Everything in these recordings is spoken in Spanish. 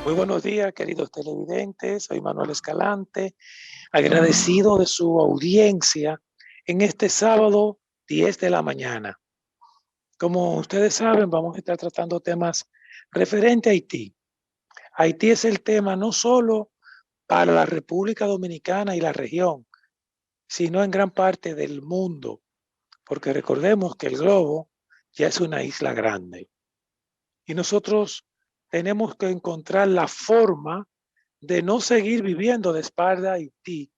Muy buenos días, queridos televidentes. Soy Manuel Escalante, agradecido de su audiencia en este sábado 10 de la mañana. Como ustedes saben, vamos a estar tratando temas referentes a Haití. Haití es el tema no solo para la República Dominicana y la región, sino en gran parte del mundo, porque recordemos que el globo ya es una isla grande. Y nosotros tenemos que encontrar la forma de no seguir viviendo de espalda a Haití,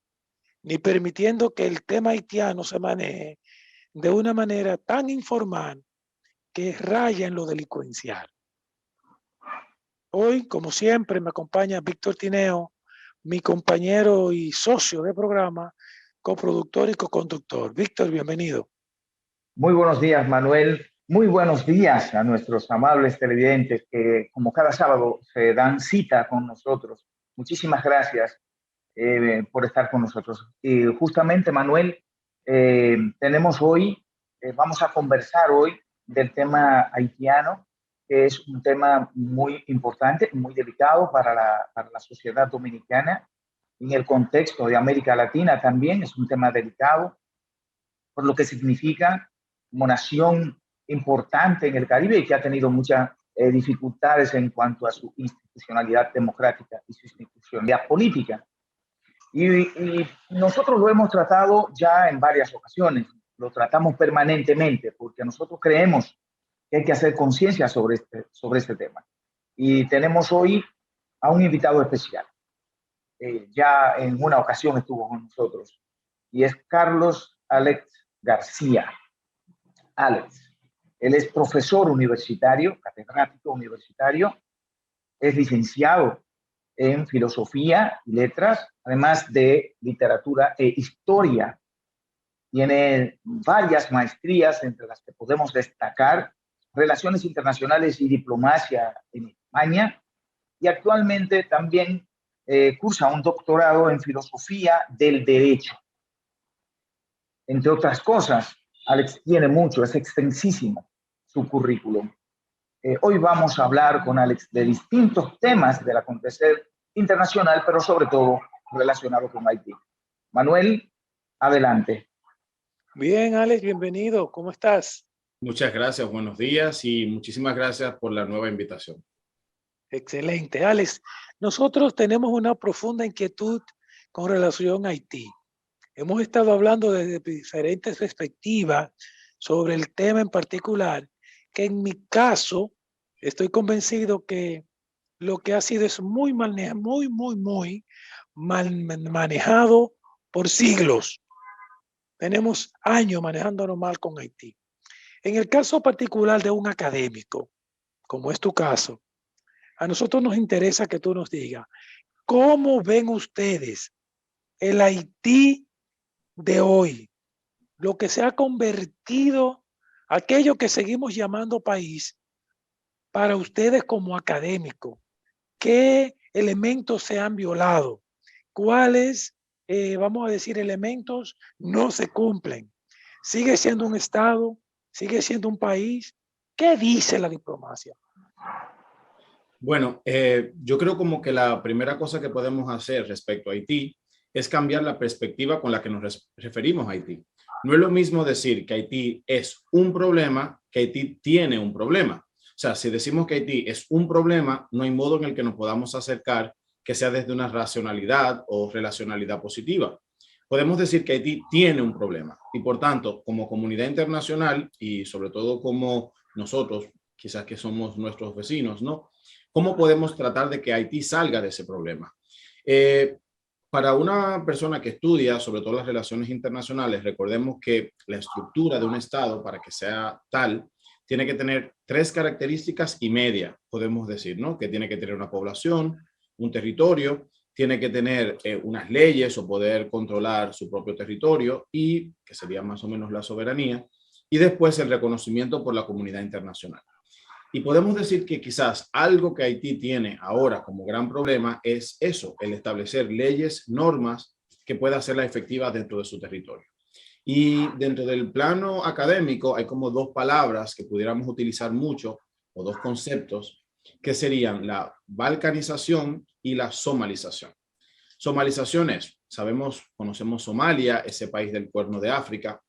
ni permitiendo que el tema haitiano se maneje de una manera tan informal que raya en lo delincuencial. Hoy, como siempre, me acompaña Víctor Tineo, mi compañero y socio de programa, coproductor y coconductor. Víctor, bienvenido. Muy buenos días, Manuel. Muy buenos días a nuestros amables televidentes que, como cada sábado, se dan cita con nosotros. Muchísimas gracias por estar con nosotros. Y justamente, Manuel, tenemos hoy, vamos a conversar hoy del tema haitiano, que es un tema muy importante, muy delicado para la sociedad dominicana. En el contexto de América Latina también es un tema delicado, por lo que significa como nación importante en el Caribe y que ha tenido muchas dificultades en cuanto a su institucionalidad democrática y su institucionalidad política. Y nosotros lo hemos tratado ya en varias ocasiones, lo tratamos permanentemente, porque nosotros creemos que hay que hacer conciencia sobre este tema. Y tenemos hoy a un invitado especial. Ya en una ocasión estuvo con nosotros, y es Carlos Alex García. Alex, él es profesor universitario, catedrático universitario, es licenciado en filosofía y letras, además de literatura e historia. Tiene varias maestrías, entre las que podemos destacar Relaciones Internacionales y Diplomacia en España, y actualmente también cursa un doctorado en Filosofía del Derecho. Entre otras cosas, Alex tiene mucho, es extensísimo su currículum. Hoy vamos a hablar con Alex de distintos temas del acontecer internacional, pero sobre todo relacionado con Haití. Manuel, adelante. Bien, Alex, bienvenido. ¿Cómo estás? Muchas gracias, buenos días y muchísimas gracias por la nueva invitación. Excelente, Alex. Nosotros tenemos una profunda inquietud con relación a Haití. Hemos estado hablando desde diferentes perspectivas sobre el tema en particular, que en mi caso estoy convencido que lo que ha sido es muy mal manejado por siglos. Tenemos años manejándonos mal con Haití. En el caso particular de un académico, como es tu caso, a nosotros nos interesa que tú nos digas, ¿cómo ven ustedes el Haití de hoy? Lo que se ha convertido, aquello que seguimos llamando país, para ustedes como académicos, ¿qué elementos se han violado? ¿Cuáles, vamos a decir, elementos no se cumplen? ¿Sigue siendo un Estado? ¿Sigue siendo un país? ¿Qué dice la diplomacia? Bueno, yo creo como que la primera cosa que podemos hacer respecto a Haití es cambiar la perspectiva con la que nos referimos a Haití. No es lo mismo decir que Haití es un problema que Haití tiene un problema. O sea, si decimos que Haití es un problema, no hay modo en el que nos podamos acercar que sea desde una racionalidad o relacionalidad positiva. Podemos decir que Haití tiene un problema y por tanto, como comunidad internacional y sobre todo como nosotros, quizás que somos nuestros vecinos, ¿no? ¿Cómo podemos tratar de que Haití salga de ese problema? Para una persona que estudia sobre todo las relaciones internacionales, recordemos que la estructura de un Estado, para que sea tal, tiene que tener 3 características y media, podemos decir, ¿no? Que tiene que tener una población, un territorio, tiene que tener unas leyes o poder controlar su propio territorio y que sería más o menos la soberanía, y después el reconocimiento por la comunidad internacional. Y podemos decir que quizás algo que Haití tiene ahora como gran problema es eso, el establecer leyes, normas que pueda hacerla efectiva dentro de su territorio. Y dentro del plano académico hay como 2 palabras que pudiéramos utilizar mucho, o 2 conceptos, que serían la balcanización y la somalización. Somalización es, conocemos Somalia, ese país del Cuerno de África,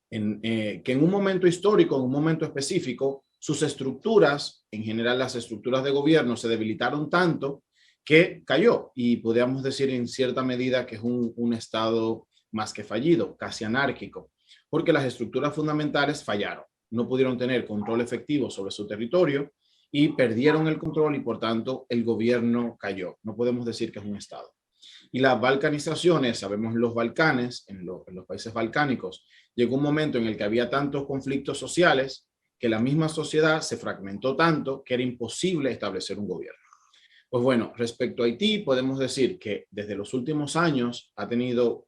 que en un momento histórico, en un momento específico, sus estructuras, en general las estructuras de gobierno, se debilitaron tanto que cayó, y podríamos decir en cierta medida que es un estado más que fallido, casi anárquico, porque las estructuras fundamentales fallaron, no pudieron tener control efectivo sobre su territorio y perdieron el control, y por tanto el gobierno cayó. No podemos decir que es un estado. Y las balcanizaciones, sabemos en los Balcanes, en los países balcánicos, llegó un momento en el que había tantos conflictos sociales que la misma sociedad se fragmentó tanto que era imposible establecer un gobierno. Pues bueno, respecto a Haití, podemos decir que desde los últimos años ha venido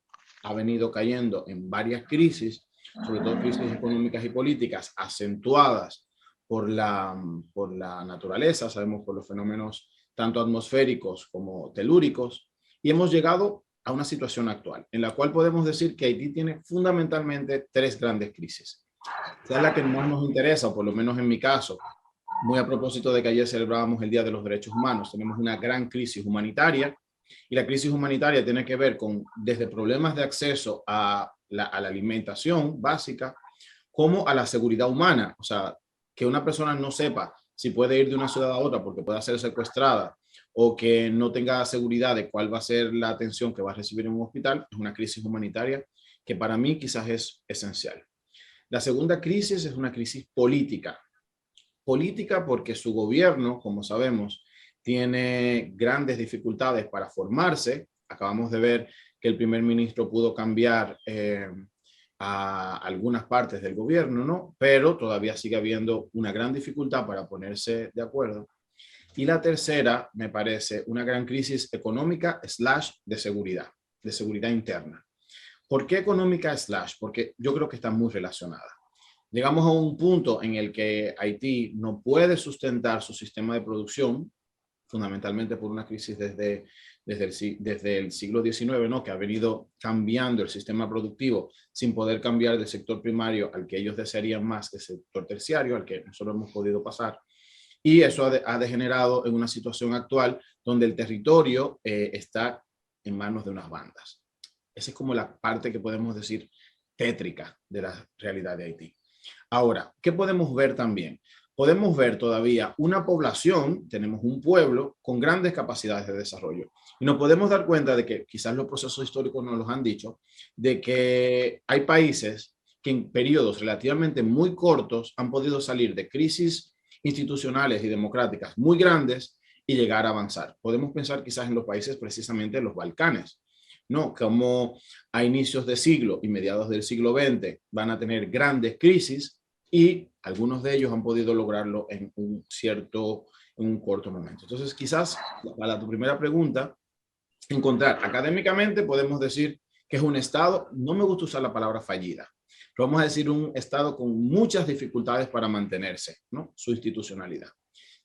cayendo en varias crisis, sobre todo crisis económicas y políticas acentuadas por la naturaleza, sabemos por los fenómenos tanto atmosféricos como telúricos, y hemos llegado a una situación actual en la cual podemos decir que Haití tiene fundamentalmente tres grandes crisis. Esa es la que más nos interesa, o por lo menos en mi caso, muy a propósito de que ayer celebrábamos el Día de los Derechos Humanos. Tenemos una gran crisis humanitaria, y la crisis humanitaria tiene que ver con desde problemas de acceso a la alimentación básica como a la seguridad humana. O sea, que una persona no sepa si puede ir de una ciudad a otra porque pueda ser secuestrada, o que no tenga seguridad de cuál va a ser la atención que va a recibir en un hospital, es una crisis humanitaria que para mí quizás es esencial. La segunda crisis es una crisis política. Política porque su gobierno, como sabemos, tiene grandes dificultades para formarse. Acabamos de ver que el primer ministro pudo cambiar a algunas partes del gobierno, ¿no? Pero todavía sigue habiendo una gran dificultad para ponerse de acuerdo. Y la tercera, me parece, una gran crisis económica / de seguridad interna. ¿Por qué económica / Porque yo creo que está muy relacionada. Llegamos a un punto en el que Haití no puede sustentar su sistema de producción, fundamentalmente por una crisis desde el siglo XIX, ¿no? Que ha venido cambiando el sistema productivo sin poder cambiar del sector primario al que ellos desearían más, que el sector terciario, al que nosotros hemos podido pasar. Y eso ha degenerado en una situación actual donde el territorio está en manos de unas bandas. Esa es como la parte que podemos decir tétrica de la realidad de Haití. Ahora, ¿qué podemos ver también? Podemos ver todavía una población, tenemos un pueblo con grandes capacidades de desarrollo. Y nos podemos dar cuenta de que quizás los procesos históricos nos los han dicho, de que hay países que en periodos relativamente muy cortos han podido salir de crisis institucionales y democráticas muy grandes y llegar a avanzar. Podemos pensar quizás en los países precisamente en los Balcanes, ¿no? Como a inicios de siglo y mediados del siglo XX van a tener grandes crisis, y algunos de ellos han podido lograrlo en un corto momento. Entonces, quizás para tu primera pregunta, encontrar académicamente podemos decir que es un estado, no me gusta usar la palabra fallida, pero vamos a decir un estado con muchas dificultades para mantenerse, ¿no? Su institucionalidad.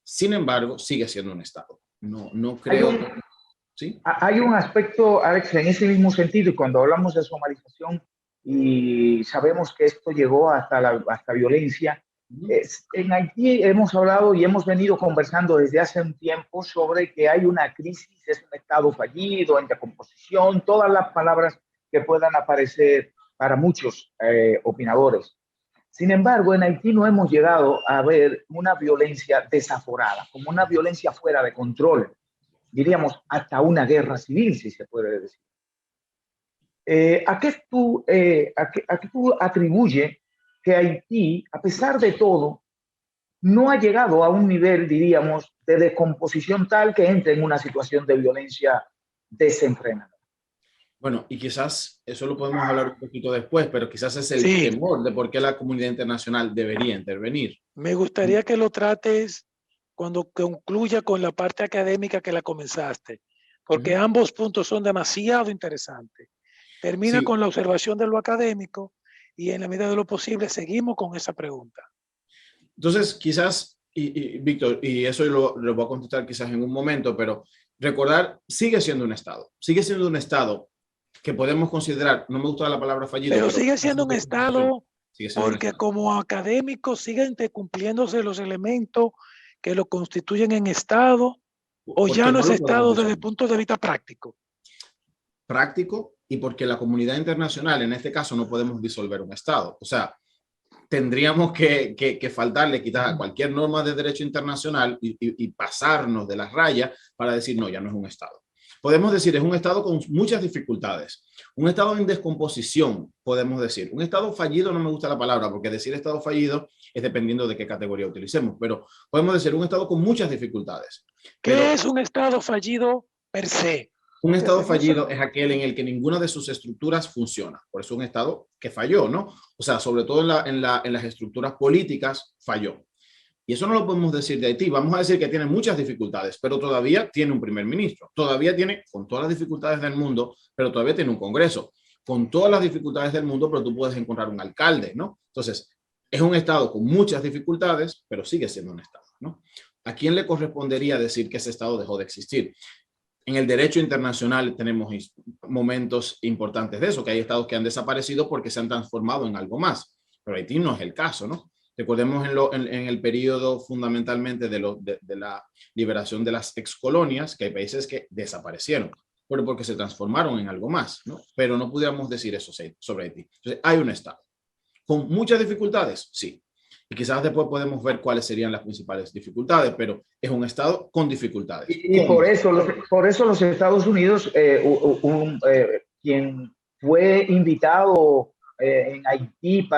Sin embargo, sigue siendo un estado. No creo... ¿Sí? Hay un aspecto, Alex, en ese mismo sentido, y cuando hablamos de somalización y sabemos que esto llegó hasta violencia, en Haití hemos hablado y hemos venido conversando desde hace un tiempo sobre que hay una crisis, es un estado fallido, en decomposición, todas las palabras que puedan aparecer para muchos opinadores. Sin embargo, en Haití no hemos llegado a ver una violencia desaforada, como una violencia fuera de control, diríamos hasta una guerra civil, si se puede decir. ¿A qué tú atribuyes que Haití, a pesar de todo, no ha llegado a un nivel, diríamos, de descomposición tal que entre en una situación de violencia desenfrenada? Bueno, y quizás eso lo podemos hablar un poquito después, pero quizás es el temor de por qué la comunidad internacional debería intervenir. Me gustaría que lo trates cuando concluya con la parte académica que la comenzaste, porque ambos puntos son demasiado interesantes. Termina con la observación de lo académico y en la medida de lo posible seguimos con esa pregunta. Entonces, quizás, Víctor, y eso lo voy a contestar quizás en un momento, pero recordar, sigue siendo un estado que podemos considerar, no me gusta la palabra fallido. Pero sigue siendo un estado porque como académicos siguen cumpliéndose los elementos que lo constituyen en Estado o ya no es Estado desde el punto de vista práctico? Práctico, y porque la comunidad internacional, en este caso, no podemos disolver un Estado. O sea, tendríamos que faltarle, quitar a cualquier norma de derecho internacional y pasarnos de las rayas para decir, no, ya no es un Estado. Podemos decir, es un Estado con muchas dificultades. Un Estado en descomposición, podemos decir. Un Estado fallido, no me gusta la palabra, porque decir Estado fallido es dependiendo de qué categoría utilicemos, pero podemos decir un Estado con muchas dificultades. ¿Qué es un Estado fallido per se? Un Estado fallido es aquel en el que ninguna de sus estructuras funciona. Por eso un Estado que falló, ¿no? O sea, sobre todo en las estructuras políticas, falló. Y eso no lo podemos decir de Haití. Vamos a decir que tiene muchas dificultades, pero todavía tiene un primer ministro. Todavía tiene, con todas las dificultades del mundo, pero todavía tiene un Congreso. Con todas las dificultades del mundo, pero tú puedes encontrar un alcalde, ¿no? Entonces, es un Estado con muchas dificultades, pero sigue siendo un Estado, ¿no? ¿A quién le correspondería decir que ese Estado dejó de existir? En el derecho internacional tenemos momentos importantes de eso, que hay estados que han desaparecido porque se han transformado en algo más, pero Haití no es el caso, ¿no? Recordemos en el periodo fundamentalmente de la liberación de las excolonias, que hay países que desaparecieron, pero porque se transformaron en algo más, ¿no? Pero no pudiéramos decir eso sobre Haití. Entonces, hay un estado con muchas dificultades, sí. Y quizás después podemos ver cuáles serían las principales dificultades, pero es un Estado con dificultades. Y por eso los Estados Unidos, quien fue invitado en Haití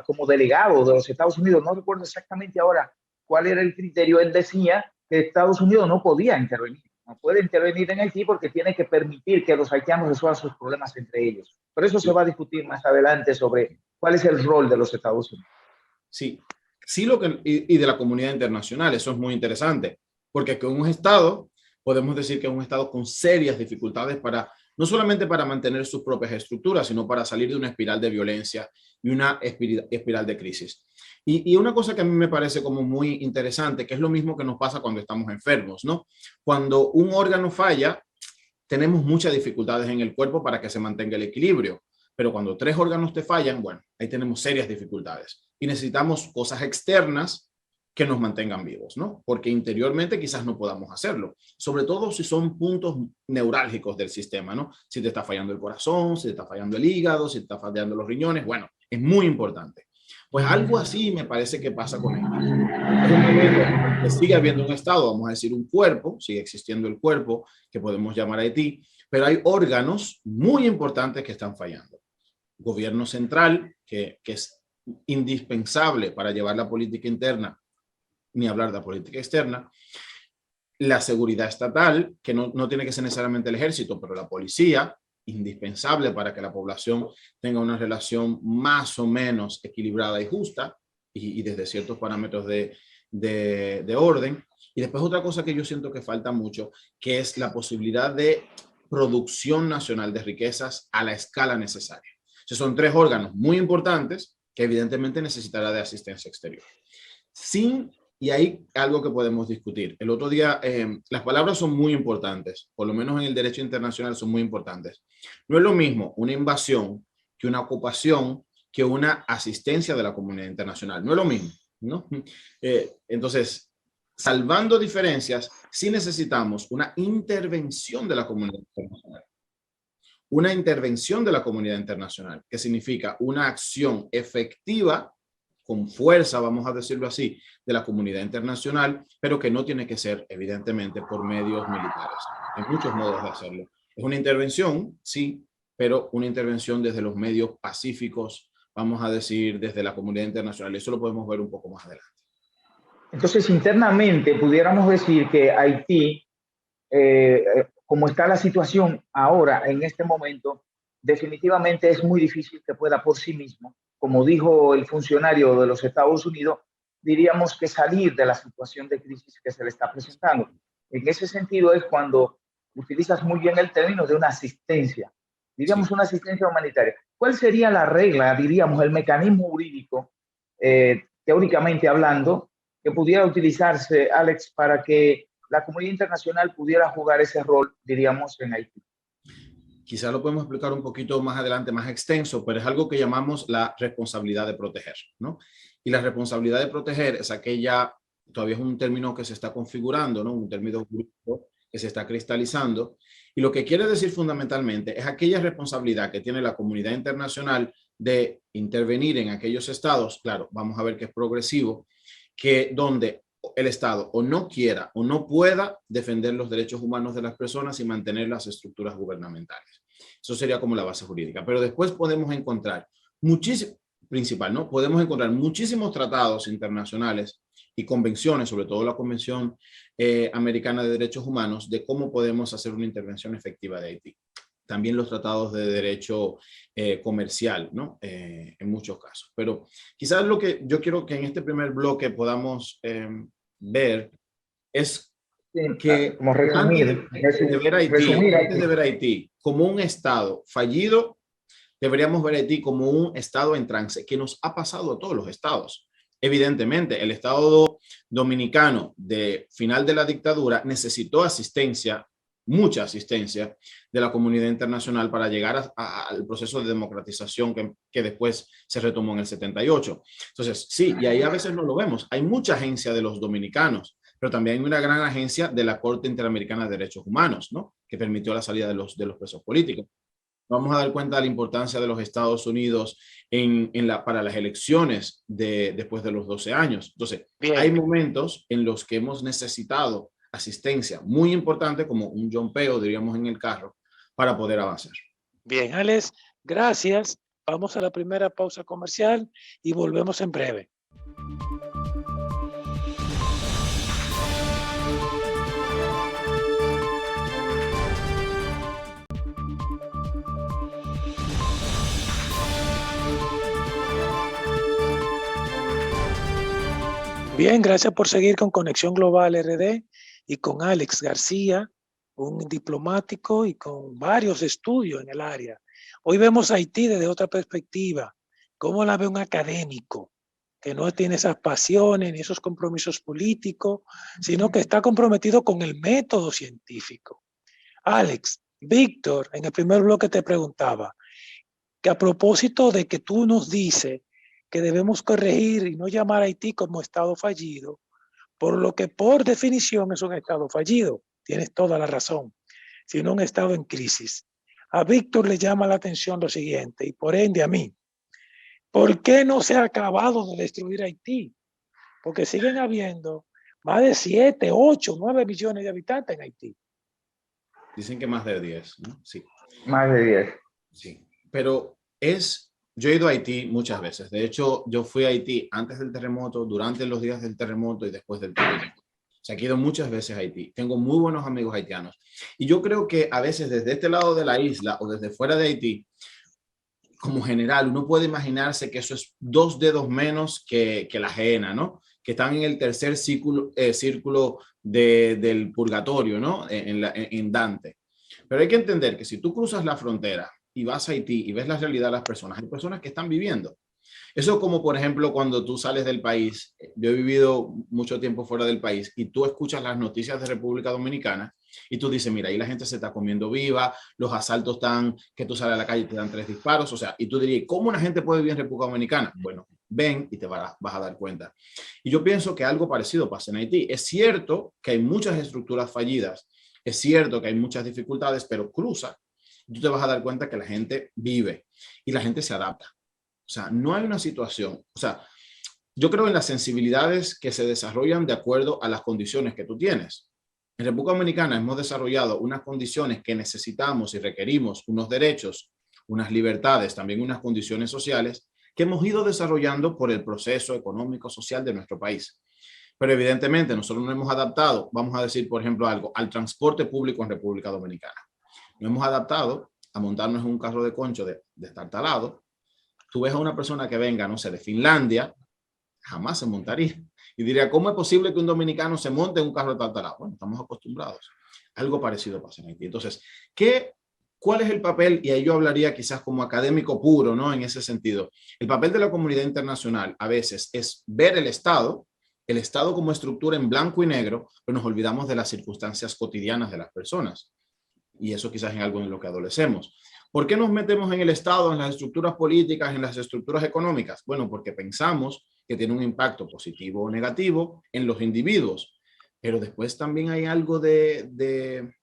como delegado de los Estados Unidos, no recuerdo exactamente ahora cuál era el criterio, él decía que Estados Unidos no podía intervenir. No puede intervenir en Haití porque tiene que permitir que los haitianos resuelvan sus problemas entre ellos. Por eso se va a discutir más adelante sobre cuál es el rol de los Estados Unidos. Sí, sí y de la comunidad internacional, eso es muy interesante, porque con un Estado, podemos decir que es un Estado con serias dificultades no solamente para mantener sus propias estructuras, sino para salir de una espiral de violencia y una espiral de crisis. Y una cosa que a mí me parece como muy interesante, que es lo mismo que nos pasa cuando estamos enfermos, ¿no? Cuando un órgano falla, tenemos muchas dificultades en el cuerpo para que se mantenga el equilibrio. Pero cuando 3 órganos te fallan, bueno, ahí tenemos serias dificultades. Y necesitamos cosas externas que nos mantengan vivos, ¿no? Porque interiormente quizás no podamos hacerlo. Sobre todo si son puntos neurálgicos del sistema, ¿no? Si te está fallando el corazón, si te está fallando el hígado, si te está fallando los riñones, bueno, es muy importante. Pues algo así me parece que pasa con Haití. Es un momento que sigue habiendo un estado, vamos a decir un cuerpo, sigue existiendo el cuerpo que podemos llamar Haití, pero hay órganos muy importantes que están fallando. Gobierno central, que es indispensable para llevar la política interna, ni hablar de la política externa. La seguridad estatal, que no tiene que ser necesariamente el ejército, pero la policía, indispensable para que la población tenga una relación más o menos equilibrada y justa, y desde ciertos parámetros de orden. Y después otra cosa que yo siento que falta mucho, que es la posibilidad de producción nacional de riquezas a la escala necesaria. Son 3 órganos muy importantes que evidentemente necesitará de asistencia exterior. Y hay algo que podemos discutir. El otro día, las palabras son muy importantes, por lo menos en el derecho internacional son muy importantes. No es lo mismo una invasión que una ocupación que una asistencia de la comunidad internacional. No es lo mismo, ¿no? Entonces, salvando diferencias, sí necesitamos una intervención de la comunidad internacional. Una intervención de la comunidad internacional, que significa una acción efectiva, con fuerza, vamos a decirlo así, de la comunidad internacional, pero que no tiene que ser, evidentemente, por medios militares. Hay muchos modos de hacerlo. Es una intervención, sí, pero una intervención desde los medios pacíficos, vamos a decir, desde la comunidad internacional. Eso lo podemos ver un poco más adelante. Entonces, internamente, pudiéramos decir que Haití, como está la situación ahora, en este momento, definitivamente es muy difícil que pueda por sí mismo, como dijo el funcionario de los Estados Unidos, diríamos que salir de la situación de crisis que se le está presentando. En ese sentido es cuando utilizas muy bien el término de una asistencia, diríamos sí, una asistencia humanitaria. ¿Cuál sería la regla, diríamos, el mecanismo jurídico, teóricamente hablando, que pudiera utilizarse, Alex, para que la comunidad internacional pudiera jugar ese rol, diríamos, en Haití? Quizá lo podemos explicar un poquito más adelante, más extenso, pero es algo que llamamos la responsabilidad de proteger, ¿no? Y la responsabilidad de proteger es aquella todavía es un término que se está configurando, ¿no? Un término jurídico que se está cristalizando. Y lo que quiere decir fundamentalmente es aquella responsabilidad que tiene la comunidad internacional de intervenir en aquellos estados, claro, vamos a ver que es progresivo, que donde el Estado o no quiera o no pueda defender los derechos humanos de las personas y mantener las estructuras gubernamentales. Eso sería como la base jurídica. Pero después podemos encontrar muchísimo, principal, ¿no? Podemos encontrar muchísimos tratados internacionales y convenciones, sobre todo la Convención Americana de Derechos Humanos, de cómo podemos hacer una intervención efectiva de Haití. También los tratados de derecho comercial, ¿no? En muchos casos. Pero quizás lo que yo quiero que en este primer bloque podamos ver es que como resumir, antes de ver a Haití como un estado fallido, deberíamos ver a Haití como un estado en trance, que nos ha pasado a todos los estados. Evidentemente, el Estado dominicano de final de la dictadura necesitó asistencia, mucha asistencia de la comunidad internacional para llegar al proceso de democratización que después se retomó en el 78. Entonces, sí, y ahí a veces no lo vemos. Hay mucha agencia de los dominicanos, pero también hay una gran agencia de la Corte Interamericana de Derechos Humanos, ¿no? Que permitió la salida de los presos políticos. Vamos a dar cuenta de la importancia de los Estados Unidos para las elecciones después de los 12 años. Entonces, bien, hay momentos en los que hemos necesitado asistencia muy importante, como un jumpeo, diríamos, en el carro, para poder avanzar. Bien, Alex, gracias. Vamos a la primera pausa comercial y volvemos en breve. Bien, gracias por seguir con Conexión Global RD y con Alex García, un diplomático y con varios estudios en el área. Hoy vemos a Haití desde otra perspectiva, cómo la ve un académico, que no tiene esas pasiones ni esos compromisos políticos, sino que está comprometido con el método científico. Alex, Víctor, en el primer bloque te preguntaba, que a propósito de que tú nos dices que debemos corregir y no llamar a Haití como estado fallido, por lo que por definición es un estado fallido. Tienes toda la razón, sino un estado en crisis. A Víctor le llama la atención lo siguiente, y por ende a mí, ¿por qué no se ha acabado de destruir Haití? Porque siguen habiendo más de 7, 8, 9 millones de habitantes en Haití. Dicen que más de 10, ¿no? Sí. Más de 10. Sí, pero yo he ido a Haití muchas veces. De hecho, yo fui a Haití antes del terremoto, durante los días del terremoto y después del terremoto. O sea, he ido muchas veces a Haití. Tengo muy buenos amigos haitianos. Y yo creo que a veces desde este lado de la isla o desde fuera de Haití, como general, uno puede imaginarse que eso es 2 dedos menos que la ajena, ¿no? Que están en el tercer círculo del purgatorio, ¿no? En Dante. Pero hay que entender que si tú cruzas la frontera y vas a Haití y ves la realidad de las personas, hay personas que están viviendo. Eso como, por ejemplo, cuando tú sales del país, yo he vivido mucho tiempo fuera del país y tú escuchas las noticias de República Dominicana y tú dices, mira, ahí la gente se está comiendo viva, los asaltos están, que tú sales a la calle y te dan 3 disparos, o sea, y tú dirías, ¿cómo una gente puede vivir en República Dominicana? Bueno, ven y te vas a dar cuenta. Y yo pienso que algo parecido pasa en Haití. Es cierto que hay muchas estructuras fallidas, es cierto que hay muchas dificultades, pero cruza, tú te vas a dar cuenta que la gente vive y la gente se adapta. O sea, no hay una situación, o sea, yo creo en las sensibilidades que se desarrollan de acuerdo a las condiciones que tú tienes. En República Dominicana hemos desarrollado unas condiciones que necesitamos y requerimos, unos derechos, unas libertades, también unas condiciones sociales que hemos ido desarrollando por el proceso económico, social de nuestro país. Pero evidentemente nosotros no hemos adaptado, vamos a decir, por ejemplo, algo, al transporte público en República Dominicana. No hemos adaptado a montarnos en un carro de concho destartalado. Tú ves a una persona que venga, no sé, de Finlandia, jamás se montaría. Y diría, ¿cómo es posible que un dominicano se monte en un carro destartalado? Bueno, estamos acostumbrados. Algo parecido pasa en Haití. Entonces, ¿cuál es el papel? Y ahí yo hablaría quizás como académico puro, ¿no? En ese sentido. El papel de la comunidad internacional a veces es ver el Estado como estructura en blanco y negro, pero nos olvidamos de las circunstancias cotidianas de las personas. Y eso quizás es algo en lo que adolecemos. ¿Por qué nos metemos en el Estado, en las estructuras políticas, en las estructuras económicas? Bueno, porque pensamos que tiene un impacto positivo o negativo en los individuos. Pero después también hay algo de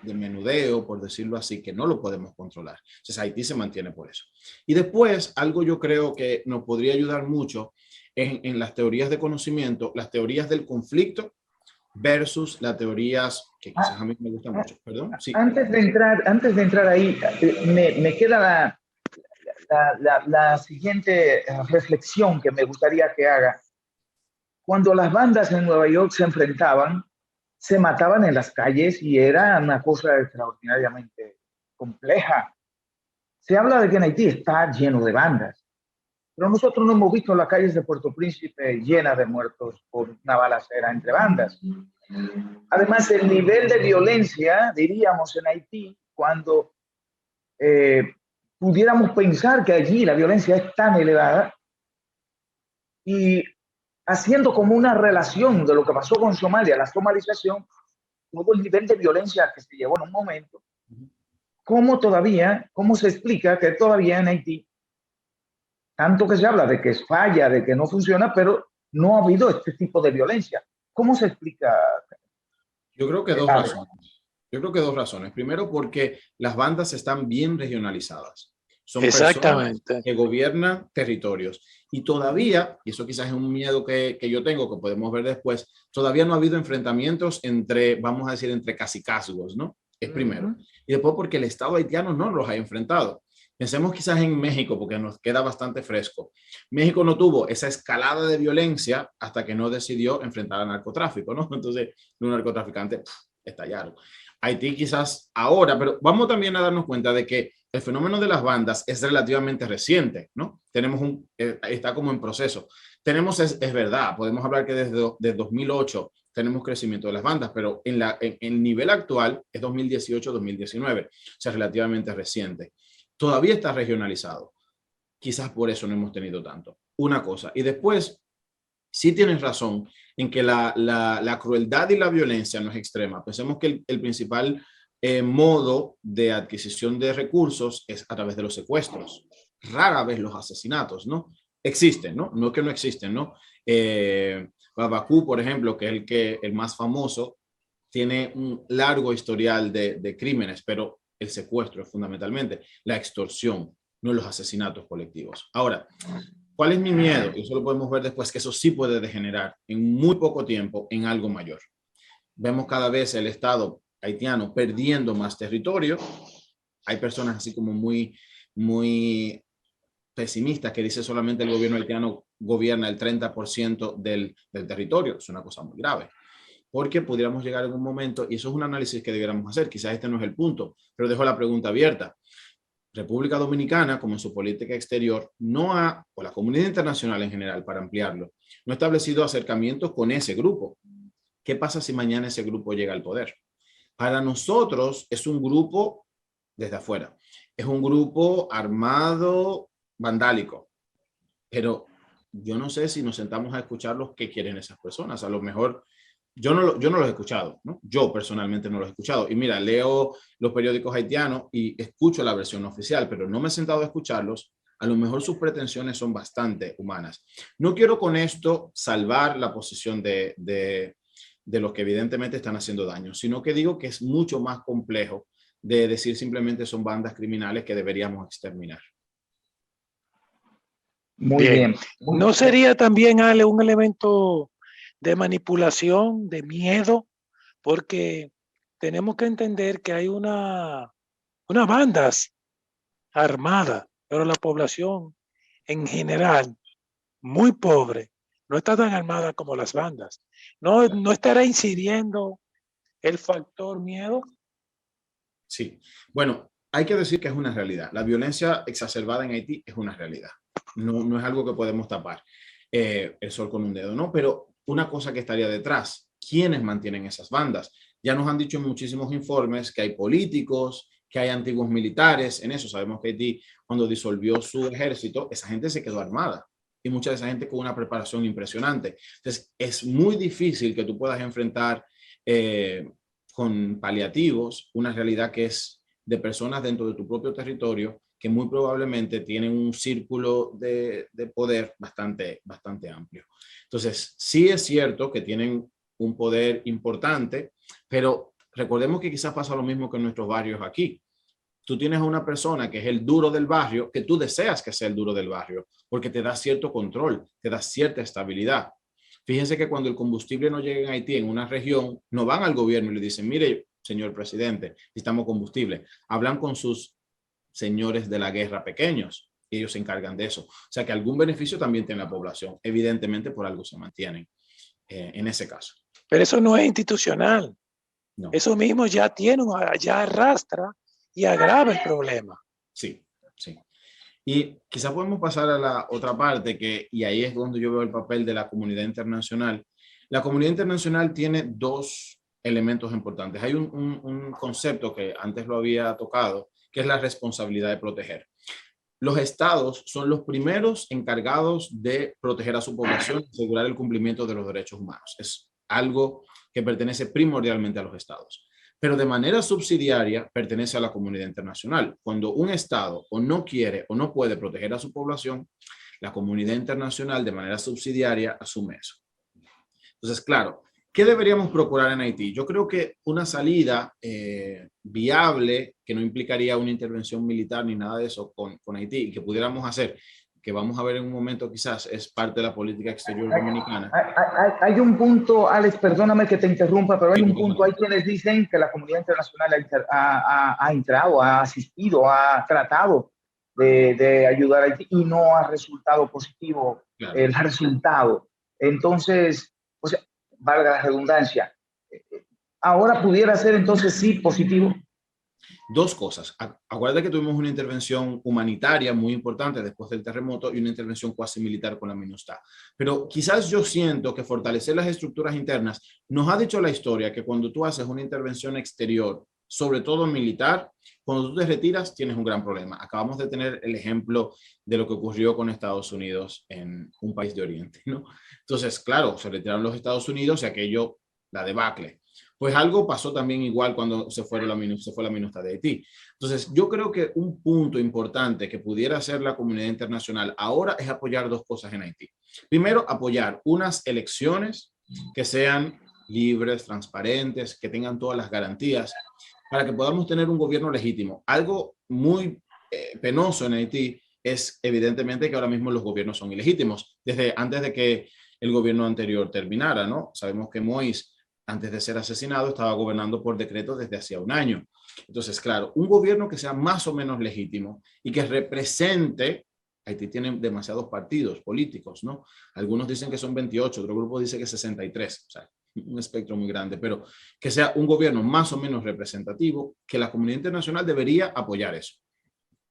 menudeo, por decirlo así, que no lo podemos controlar. Entonces Haití se mantiene por eso. Y después, algo yo creo que nos podría ayudar mucho en las teorías de conocimiento, las teorías del conflicto versus las teorías que quizás a mí me gustan mucho. Perdón, sí. Antes de entrar ahí, me queda la siguiente reflexión que me gustaría que haga. Cuando las bandas en Nueva York se enfrentaban, se mataban en las calles y era una cosa extraordinariamente compleja. Se habla de que en Haití está lleno de bandas, pero nosotros no hemos visto las calles de Puerto Príncipe llenas de muertos por una balacera entre bandas. Además, el nivel de violencia, diríamos, en Haití, cuando pudiéramos pensar que allí la violencia es tan elevada, y haciendo como una relación de lo que pasó con Somalia, la somalización, todo el nivel de violencia que se llevó en un momento, cómo se explica que todavía en Haití, tanto que se habla de que es falla, de que no funciona, pero no ha habido este tipo de violencia. ¿Cómo se explica? Yo creo que dos razones. Yo creo que dos razones. Primero, porque las bandas están bien regionalizadas. Son personas que gobiernan territorios. Y todavía, y eso quizás es un miedo que yo tengo, que podemos ver después, todavía no ha habido enfrentamientos entre, vamos a decir, entre cacicazgos, ¿no? Es primero. Y después porque el Estado haitiano no los ha enfrentado. Pensemos quizás en México, porque nos queda bastante fresco. México no tuvo esa escalada de violencia hasta que no decidió enfrentar al narcotráfico, ¿no? Entonces, los narcotraficantes estallaron. Haití quizás ahora, pero vamos también a darnos cuenta de que el fenómeno de las bandas es relativamente reciente, ¿no? Tenemos está como en proceso. Tenemos, es verdad, podemos hablar que desde 2008 tenemos crecimiento de las bandas, pero en el nivel actual es 2018-2019, o sea, relativamente reciente. Todavía está regionalizado. Quizás por eso no hemos tenido tanto. Una cosa. Y después, sí tienes razón en que la crueldad y la violencia no es extrema. Pensemos que el principal modo de adquisición de recursos es a través de los secuestros. Rara vez los asesinatos, ¿no? Existen, ¿no? No que no existen, ¿no? Babacú, por ejemplo, que es el más famoso, tiene un largo historial de crímenes, pero el secuestro es fundamentalmente la extorsión, no los asesinatos colectivos. Ahora, ¿cuál es mi miedo? Y eso lo podemos ver después, que eso sí puede degenerar en muy poco tiempo en algo mayor. Vemos cada vez el Estado haitiano perdiendo más territorio. Hay personas así como muy pesimistas que dicen solamente el gobierno haitiano gobierna el 30% del territorio. Es una cosa muy grave. Porque pudiéramos llegar en un momento, y eso es un análisis que debiéramos hacer, quizás este no es el punto, pero dejo la pregunta abierta. República Dominicana, como en su política exterior, o la comunidad internacional en general, para ampliarlo, no ha establecido acercamientos con ese grupo. ¿Qué pasa si mañana ese grupo llega al poder? Para nosotros es un grupo desde afuera, es un grupo armado, vandálico, pero yo no sé si nos sentamos a escuchar los que quieren esas personas. A lo mejor yo no los he escuchado, ¿no? Yo personalmente no los he escuchado. Y mira, leo los periódicos haitianos y escucho la versión oficial, pero no me he sentado a escucharlos. A lo mejor sus pretensiones son bastante humanas. No quiero con esto salvar la posición de los que evidentemente están haciendo daño, sino que digo que es mucho más complejo de decir simplemente son bandas criminales que deberíamos exterminar. Muy bien. ¿No sería también, Ale, un elemento de manipulación, de miedo? Porque tenemos que entender que hay unas bandas armadas, pero la población en general, muy pobre, no está tan armada como las bandas. ¿No estará incidiendo el factor miedo? Sí. Bueno, hay que decir que es una realidad. La violencia exacerbada en Haití es una realidad. No es algo que podemos tapar el sol con un dedo, ¿no? Pero una cosa que estaría detrás, ¿quiénes mantienen esas bandas? Ya nos han dicho en muchísimos informes que hay políticos, que hay antiguos militares. En eso sabemos que Haití, cuando disolvió su ejército, esa gente se quedó armada. Y mucha de esa gente con una preparación impresionante. Entonces, es muy difícil que tú puedas enfrentar con paliativos una realidad que es de personas dentro de tu propio territorio que muy probablemente tienen un círculo de poder bastante amplio. Entonces, sí es cierto que tienen un poder importante, pero recordemos que quizás pasa lo mismo que en nuestros barrios aquí. Tú tienes a una persona que es el duro del barrio, que tú deseas que sea el duro del barrio, porque te da cierto control, te da cierta estabilidad. Fíjense que cuando el combustible no llega en Haití, en una región, no van al gobierno y le dicen, mire, señor presidente, necesitamos combustible. Hablan con sus señores de la guerra pequeños y ellos se encargan de eso. O sea que algún beneficio también tiene la población. Evidentemente por algo se mantienen en ese caso. Pero eso no es institucional. No. Eso mismo ya ya arrastra y agrava el problema. Sí, sí. Y quizás podemos pasar a la otra parte, y ahí es donde yo veo el papel de la comunidad internacional. La comunidad internacional tiene dos elementos importantes. Hay un concepto que antes lo había tocado, que es la responsabilidad de proteger. Los estados son los primeros encargados de proteger a su población y asegurar el cumplimiento de los derechos humanos. Es algo que pertenece primordialmente a los estados, pero de manera subsidiaria pertenece a la comunidad internacional. Cuando un estado o no quiere o no puede proteger a su población, la comunidad internacional de manera subsidiaria asume eso. Entonces, claro, ¿qué deberíamos procurar en Haití? Yo creo que una salida viable, que no implicaría una intervención militar ni nada de eso con Haití, y que pudiéramos hacer, que vamos a ver en un momento quizás, es parte de la política exterior dominicana. Hay un punto, Alex, perdóname que te interrumpa, pero hay un punto, hay quienes dicen que la comunidad internacional ha entrado, ha asistido, ha tratado de ayudar a Haití y no ha resultado positivo el resultado. Entonces, o sea, valga la redundancia, ahora pudiera ser entonces sí positivo. Dos cosas. Acuérdate que tuvimos una intervención humanitaria muy importante después del terremoto y una intervención cuasi militar con la MINUSTAH. Pero quizás yo siento que fortalecer las estructuras internas, nos ha dicho la historia que cuando tú haces una intervención exterior, sobre todo militar, cuando tú te retiras tienes un gran problema. Acabamos de tener el ejemplo de lo que ocurrió con Estados Unidos en un país de Oriente, ¿no? Entonces, claro, se retiraron los Estados Unidos y aquello, la debacle. Pues algo pasó también igual cuando se fue la MINUSTAH de Haití. Entonces, yo creo que un punto importante que pudiera hacer la comunidad internacional ahora es apoyar dos cosas en Haití. Primero, apoyar unas elecciones que sean libres, transparentes, que tengan todas las garantías para que podamos tener un gobierno legítimo. Algo muy penoso en Haití es evidentemente que ahora mismo los gobiernos son ilegítimos, desde antes de que el gobierno anterior terminara, ¿no? Sabemos que Moïse, antes de ser asesinado, estaba gobernando por decreto desde hacía un año. Entonces, claro, un gobierno que sea más o menos legítimo y que represente, Haití tiene demasiados partidos políticos, ¿no? Algunos dicen que son 28, otro grupo dice que 63, o sea, un espectro muy grande, pero que sea un gobierno más o menos representativo, que la comunidad internacional debería apoyar eso.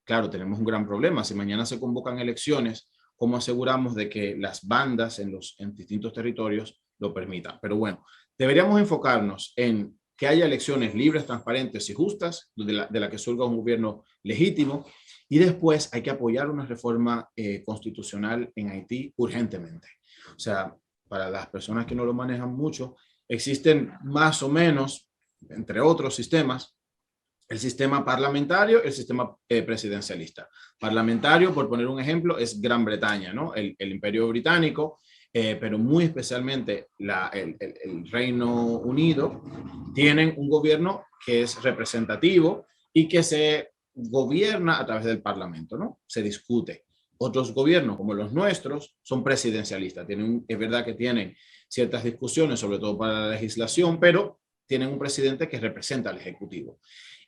Claro, tenemos un gran problema. Si mañana se convocan elecciones, ¿cómo aseguramos de que las bandas en distintos territorios lo permitan? Pero bueno, deberíamos enfocarnos en que haya elecciones libres, transparentes y justas, de la que surja un gobierno legítimo, y después hay que apoyar una reforma constitucional en Haití urgentemente. O sea, para las personas que no lo manejan mucho, existen más o menos, entre otros sistemas, el sistema parlamentario, el sistema presidencialista. Parlamentario, por poner un ejemplo, es Gran Bretaña, ¿no? El Imperio Británico, pero muy especialmente el Reino Unido, tienen un gobierno que es representativo y que se gobierna a través del Parlamento, ¿no? Se discute. Otros gobiernos, como los nuestros, son presidencialistas. Es verdad que tienen ciertas discusiones, sobre todo para la legislación, pero tienen un presidente que representa al Ejecutivo.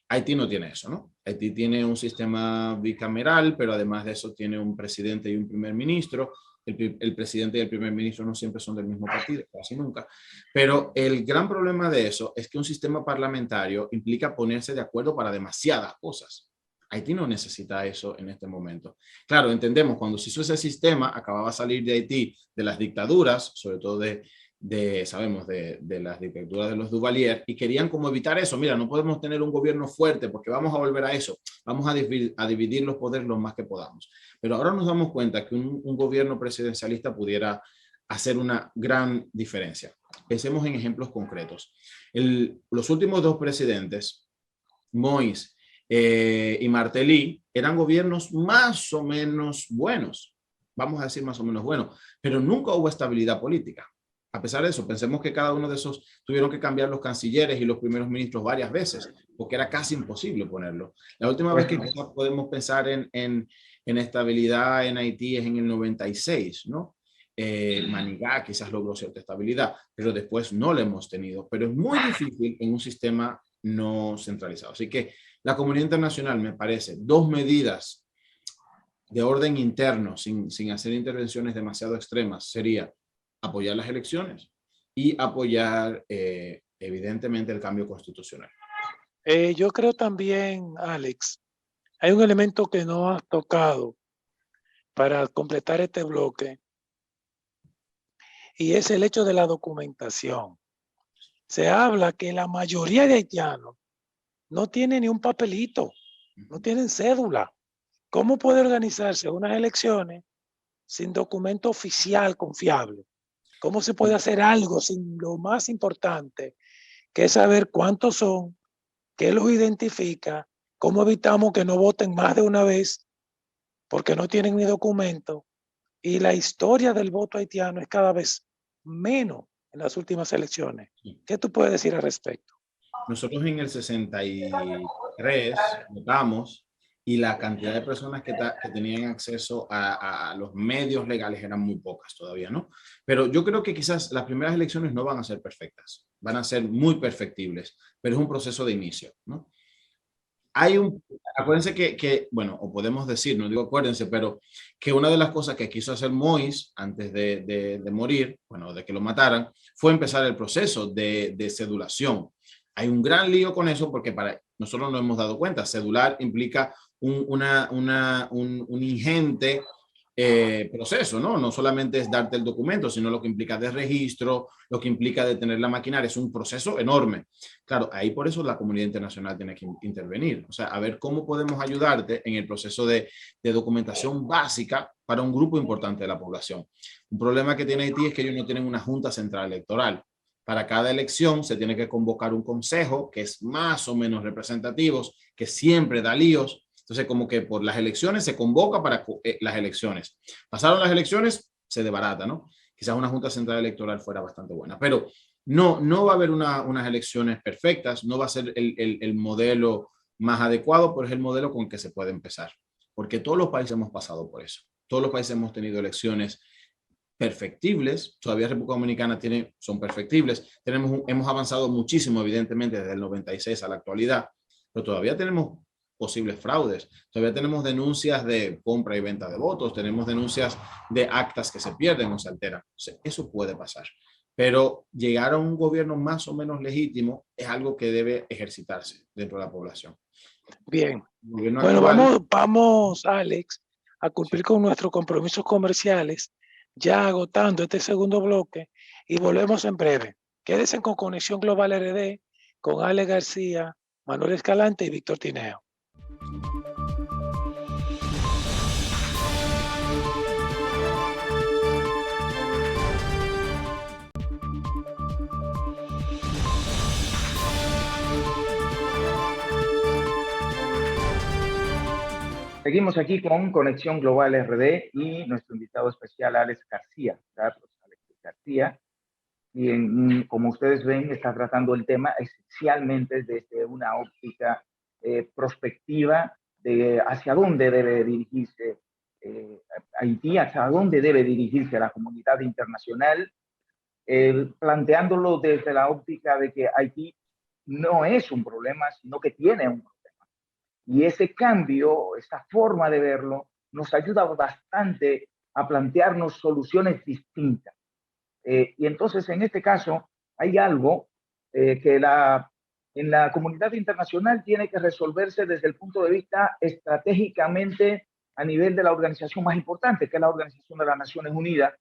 Haití no tiene eso, ¿no? Haití tiene un sistema bicameral, pero además de eso tiene un presidente y un primer ministro. El presidente y el primer ministro no siempre son del mismo partido, casi nunca. Pero el gran problema de eso es que un sistema parlamentario implica ponerse de acuerdo para demasiadas cosas. Haití no necesita eso en este momento. Claro, entendemos, cuando se hizo ese sistema, acababa de salir de Haití de las dictaduras, sobre todo sabemos, de las dictaduras de los Duvalier, y querían como evitar eso. Mira, no podemos tener un gobierno fuerte porque vamos a volver a eso. Vamos a dividir los poderes lo más que podamos. Pero ahora nos damos cuenta que un gobierno presidencialista pudiera hacer una gran diferencia. Pensemos en ejemplos concretos. Los últimos dos presidentes, Moïse y Martelly eran gobiernos más o menos buenos, vamos a decir más o menos buenos, pero nunca hubo estabilidad política. A pesar de eso, pensemos que cada uno de esos tuvieron que cambiar los cancilleres y los primeros ministros varias veces, porque era casi imposible ponerlo. La última vez que quizás podemos pensar en estabilidad en Haití es en el 96, ¿no? Manigá quizás logró cierta estabilidad, pero después no la hemos tenido. Pero es muy difícil en un sistema no centralizado. Así que la comunidad internacional, me parece, dos medidas de orden interno, sin hacer intervenciones demasiado extremas, sería apoyar las elecciones y apoyar, evidentemente, el cambio constitucional. Yo creo también, Alex, hay un elemento que no has tocado para completar este bloque, y es el hecho de la documentación. Se habla que la mayoría de haitianos no tienen ni un papelito, no tienen cédula. ¿Cómo puede organizarse unas elecciones sin documento oficial confiable? ¿Cómo se puede hacer algo sin lo más importante, que es saber cuántos son, qué los identifica, cómo evitamos que no voten más de una vez porque no tienen ni documento? Y la historia del voto haitiano es cada vez menos en las últimas elecciones. ¿Qué tú puedes decir al respecto? Nosotros en el 63 votamos y la cantidad de personas que tenían acceso a los medios legales eran muy pocas todavía, ¿no? Pero yo creo que quizás las primeras elecciones no van a ser perfectas, van a ser muy perfectibles, pero es un proceso de inicio, ¿no? Acuérdense bueno, o podemos decir, no digo acuérdense, pero que una de las cosas que quiso hacer Moïse antes de morir, bueno, de que lo mataran, fue empezar el proceso de cedulación. Hay un gran lío con eso porque nosotros nos hemos dado cuenta, cedular implica un ingente proceso, ¿no? No solamente es darte el documento, sino lo que implica de registro, lo que implica de tener la maquinaria, es un proceso enorme. Claro, ahí por eso la comunidad internacional tiene que intervenir, o sea, a ver cómo podemos ayudarte en el proceso de documentación básica para un grupo importante de la población. Un problema que tiene Haití es que ellos no tienen una junta central electoral. Para cada elección se tiene que convocar un consejo que es más o menos representativo, que siempre da líos. Entonces, como que por las elecciones se convoca para las elecciones. Pasaron las elecciones, se desbarata, ¿no? Quizás una Junta Central Electoral fuera bastante buena, pero no va a haber unas elecciones perfectas, no va a ser el modelo más adecuado, pero es el modelo con el que se puede empezar. Porque todos los países hemos pasado por eso. Todos los países hemos tenido elecciones perfectibles, todavía República Dominicana son perfectibles. Hemos avanzado muchísimo, evidentemente, desde el 96 a la actualidad, pero todavía tenemos posibles fraudes. Todavía tenemos denuncias de compra y venta de votos, tenemos denuncias de actas que se pierden o se alteran. O sea, eso puede pasar. Pero llegar a un gobierno más o menos legítimo es algo que debe ejercitarse dentro de la población. Bien. Bueno, vamos, Alex, a cumplir con nuestros compromisos comerciales, ya agotando este segundo bloque, y volvemos en breve. Quédense con Conexión Global RD, con Alex García, Manuel Escalante y Víctor Tineo. Seguimos aquí con Conexión Global RD y nuestro invitado especial, Alex García, Carlos Alex García. Y como ustedes ven, está tratando el tema esencialmente desde una óptica prospectiva de hacia dónde debe dirigirse Haití, hacia dónde debe dirigirse la comunidad internacional, planteándolo desde la óptica de que Haití no es un problema, sino que tiene un problema. Y ese cambio, esa forma de verlo, nos ayuda bastante a plantearnos soluciones distintas. Y entonces, en este caso, hay algo que en la comunidad internacional tiene que resolverse desde el punto de vista estratégicamente a nivel de la organización más importante, que es la Organización de las Naciones Unidas.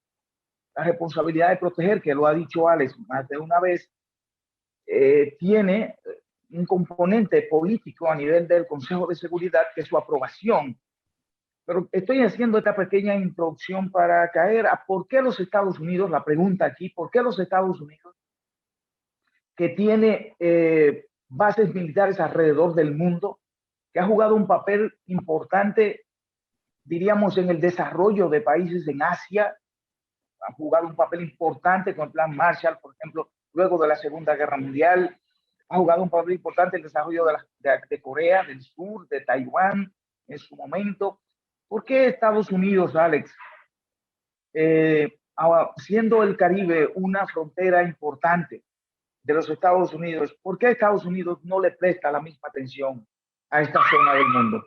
La responsabilidad de proteger, que lo ha dicho Alex más de una vez, tiene un componente político a nivel del Consejo de Seguridad, que es su aprobación. Pero estoy haciendo esta pequeña introducción para caer a por qué los Estados Unidos, la pregunta aquí, ¿por qué los Estados Unidos, que tiene bases militares alrededor del mundo, que ha jugado un papel importante, diríamos, en el desarrollo de países en Asia. Ha jugado un papel importante con el Plan Marshall, por ejemplo, luego de la Segunda Guerra Mundial. Ha jugado un papel importante en el desarrollo de Corea del Sur, de Taiwán en su momento. ¿Por qué Estados Unidos, Alex, siendo el Caribe una frontera importante de los Estados Unidos, por qué Estados Unidos no le presta la misma atención a esta zona del mundo?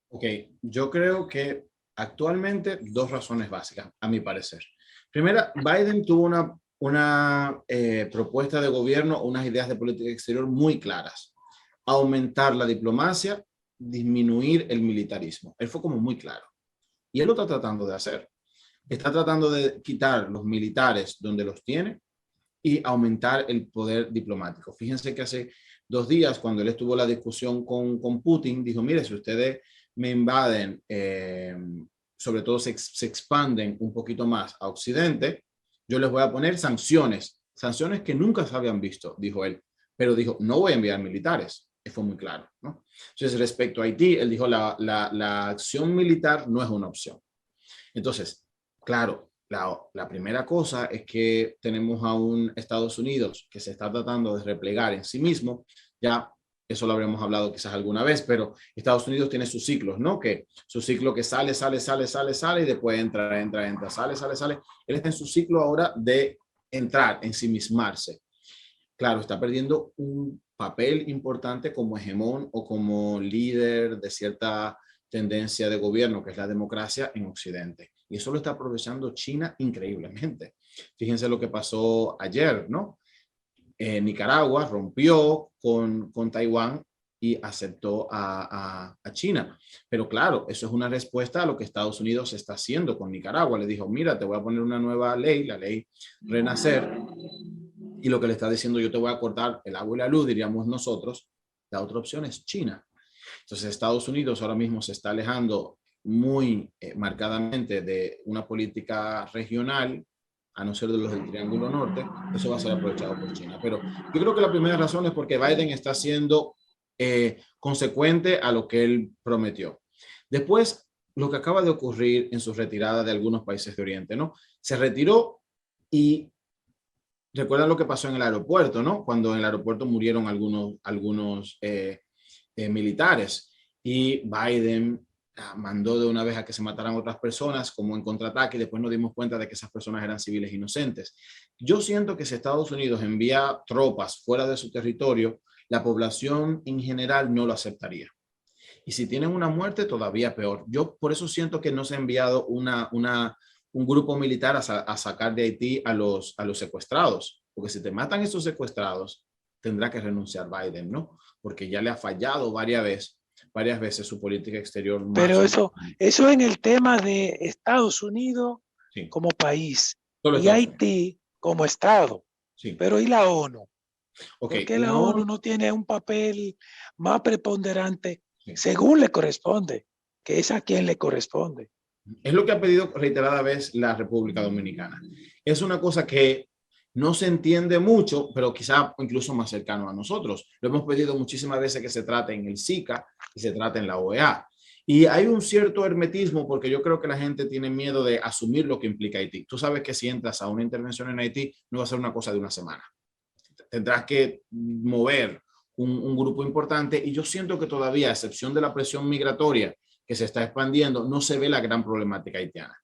Ok, yo creo que actualmente dos razones básicas, a mi parecer. Primera, Biden tuvo una propuesta de gobierno, unas ideas de política exterior muy claras. Aumentar la diplomacia, disminuir el militarismo. Él fue como muy claro. Y él lo está tratando de hacer. Está tratando de quitar los militares donde los tiene y aumentar el poder diplomático. Fíjense que hace 2 días, cuando él estuvo en la discusión con Putin, dijo, mire, si ustedes me invaden, sobre todo se expanden un poquito más a Occidente, yo les voy a poner sanciones que nunca se habían visto, dijo él, pero dijo, no voy a enviar militares. Fue muy claro, ¿no? Entonces, respecto a Haití, él dijo, la acción militar no es una opción. Entonces, claro, la primera cosa es que tenemos a un Estados Unidos que se está tratando de replegar en sí mismo. Ya eso lo habremos hablado quizás alguna vez, pero Estados Unidos tiene sus ciclos, ¿no? Que su ciclo que sale y después entra, sale. Él está en su ciclo ahora de entrar, ensimismarse. Claro, está perdiendo un papel importante como hegemón o como líder de cierta tendencia de gobierno, que es la democracia en Occidente. Y eso lo está aprovechando China increíblemente. Fíjense lo que pasó ayer, ¿no? Nicaragua rompió con Taiwán y aceptó a China. Pero claro, eso es una respuesta a lo que Estados Unidos está haciendo con Nicaragua. Le dijo, mira, te voy a poner una nueva ley, la ley Renacer, y lo que le está diciendo, yo te voy a cortar el agua y la luz, diríamos nosotros. La otra opción es China. Entonces Estados Unidos ahora mismo se está alejando muy marcadamente de una política regional, a no ser de los del Triángulo Norte. Eso va a ser aprovechado por China. Pero yo creo que la primera razón es porque Biden está siendo consecuente a lo que él prometió. Después, lo que acaba de ocurrir en su retirada de algunos países de Oriente, ¿no? Se retiró y recuerdan lo que pasó en el aeropuerto, ¿no? Cuando en el aeropuerto murieron algunos militares y Biden mandó de una vez a que se mataran otras personas como en contraataque y después nos dimos cuenta de que esas personas eran civiles inocentes. Yo siento que si Estados Unidos envía tropas fuera de su territorio, la población en general no lo aceptaría. Y si tienen una muerte, todavía peor. Yo por eso siento que no se ha enviado un grupo militar a sacar de Haití a los secuestrados, porque si te matan esos secuestrados, tendrá que renunciar Biden, ¿no? Porque ya le ha fallado varias veces su política exterior. Pero eso en el tema de Estados Unidos sí, como país y Estados Haití como Estado. Sí. Pero ¿y la ONU? Okay. ¿Por qué la ONU no tiene un papel más preponderante según le corresponde? Que es a quien le corresponde. Es lo que ha pedido reiterada vez la República Dominicana. Es una cosa que no se entiende mucho, pero quizá incluso más cercano a nosotros. Lo hemos pedido muchísimas veces que se trate en el SICA y se trate en la OEA. Y hay un cierto hermetismo porque yo creo que la gente tiene miedo de asumir lo que implica Haití. Tú sabes que si entras a una intervención en Haití no va a ser una cosa de una semana. Tendrás que mover un grupo importante y yo siento que todavía, a excepción de la presión migratoria que se está expandiendo, no se ve la gran problemática haitiana.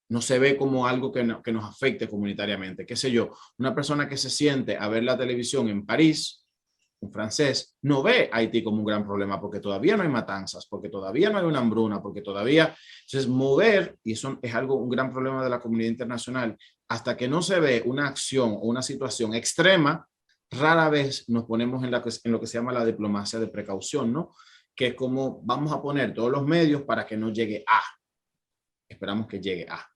No se ve como algo que nos afecte comunitariamente. Qué sé yo, una persona que se siente a ver la televisión en París, un francés, no ve a Haití como un gran problema porque todavía no hay matanzas, porque todavía no hay una hambruna, porque todavía... Entonces, mover, y eso es un gran problema de la comunidad internacional, hasta que no se ve una acción o una situación extrema, rara vez nos ponemos en lo que se llama la diplomacia de precaución, ¿no? Que es como vamos a poner todos los medios para que no llegue a. Esperamos que llegue a.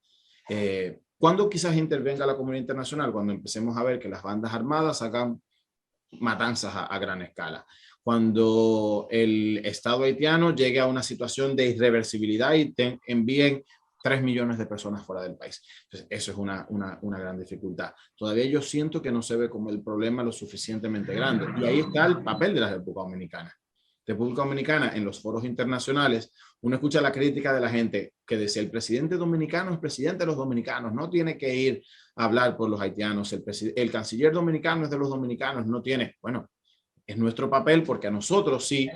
¿Cuándo quizás intervenga la comunidad internacional? Cuando empecemos a ver que las bandas armadas hagan matanzas a gran escala. Cuando el Estado haitiano llegue a una situación de irreversibilidad y envíen 3 millones de personas fuera del país. Entonces, eso es una gran dificultad. Todavía yo siento que no se ve como el problema lo suficientemente grande. Y ahí está el papel de la República Dominicana, República Dominicana en los foros internacionales, uno escucha la crítica de la gente que decía el presidente dominicano es presidente de los dominicanos, no tiene que ir a hablar por los haitianos, el canciller dominicano es de los dominicanos, no tiene, bueno, es nuestro papel porque a nosotros sí,